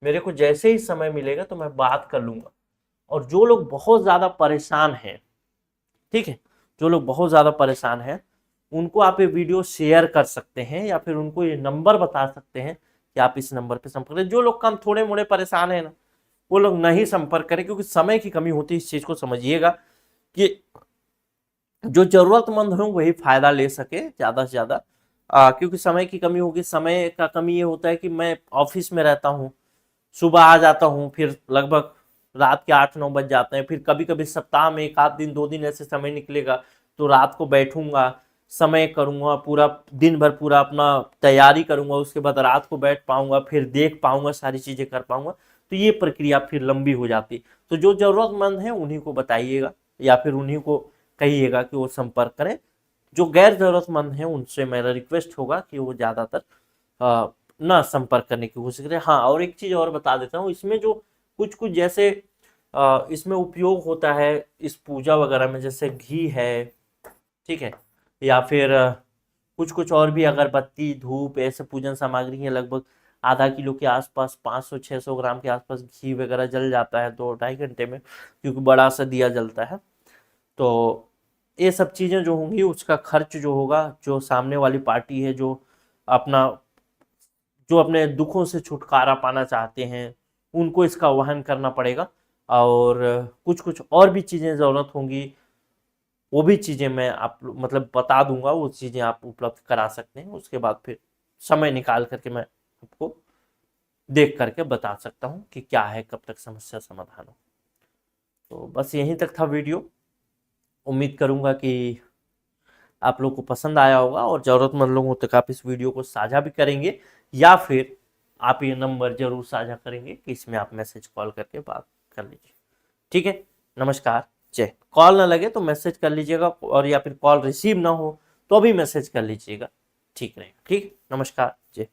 मेरे को जैसे ही समय मिलेगा तो मैं बात कर लूंगा। और जो लोग बहुत ज़्यादा परेशान हैं, ठीक है, जो लोग बहुत ज़्यादा परेशान हैं, उनको आप ये वीडियो शेयर कर सकते हैं, या फिर उनको ये नंबर बता सकते हैं कि आप इस नंबर पे संपर्क करें। जो लोग कम थोड़े मोड़े परेशान हैं ना, वो लोग नहीं संपर्क करें, क्योंकि समय की कमी होती है। इस चीज़ को समझिएगा कि जो जरूरतमंद हो वही फायदा ले सके ज़्यादा से ज़्यादा, क्योंकि समय की कमी होगी। समय का कमी ये होता है कि मैं ऑफिस में रहता हूँ, सुबह आ जाता हूँ, फिर लगभग रात के 8-9 बज जाते हैं। फिर कभी कभी सप्ताह में 1 आध दिन 2 दिन ऐसे समय निकलेगा तो रात को बैठूंगा, समय करूंगा, पूरा दिन भर पूरा अपना तैयारी करूंगा, उसके बाद रात को बैठ पाऊंगा, फिर देख पाऊंगा, सारी चीजें कर पाऊंगा। तो ये प्रक्रिया फिर लंबी हो जाती। तो जो जरूरतमंद है उन्हीं को बताइएगा, या फिर उन्हीं को कहिएगा कि वो संपर्क करें। जो गैर ज़रूरतमंद हैं उनसे मेरा रिक्वेस्ट होगा कि वो ज़्यादातर ना संपर्क करने की कोशिश करें। हाँ, और एक चीज़ और बता देता हूँ, इसमें जो कुछ-कुछ जैसे इसमें उपयोग होता है इस पूजा वगैरह में, जैसे घी है, ठीक है, या फिर कुछ-कुछ और भी अगरबत्ती, धूप, ऐसे पूजन सामग्री है, लगभग आधा किलो के आसपास 500-600 ग्राम के आसपास घी वगैरह जल जाता है 2 ढाई घंटे में, क्योंकि बड़ा सा दिया जलता है। तो ये सब चीज़ें जो होंगी उसका खर्च जो होगा, जो सामने वाली पार्टी है, अपना जो अपने दुखों से छुटकारा पाना चाहते हैं, उनको इसका वहन करना पड़ेगा। और कुछ कुछ और भी चीज़ें ज़रूरत होंगी, वो भी चीज़ें मैं आप मतलब बता दूंगा, वो चीज़ें आप उपलब्ध करा सकते हैं। उसके बाद फिर समय निकाल करके मैं आपको देख करके बता सकता हूँ कि क्या है, कब तक समस्या समाधान हो। तो बस यहीं तक था वीडियो। उम्मीद करूंगा कि आप लोग को पसंद आया होगा और ज़रूरतमंद लोगों तक आप इस वीडियो को साझा भी करेंगे, या फिर आप ये नंबर ज़रूर साझा करेंगे कि इसमें आप मैसेज कॉल करके बात कर लीजिए। ठीक है, नमस्कार, जय। कॉल ना लगे तो मैसेज कर लीजिएगा, और या फिर कॉल रिसीव ना हो तो भी मैसेज कर लीजिएगा, ठीक रहेगा। ठीक, नमस्कार, जय।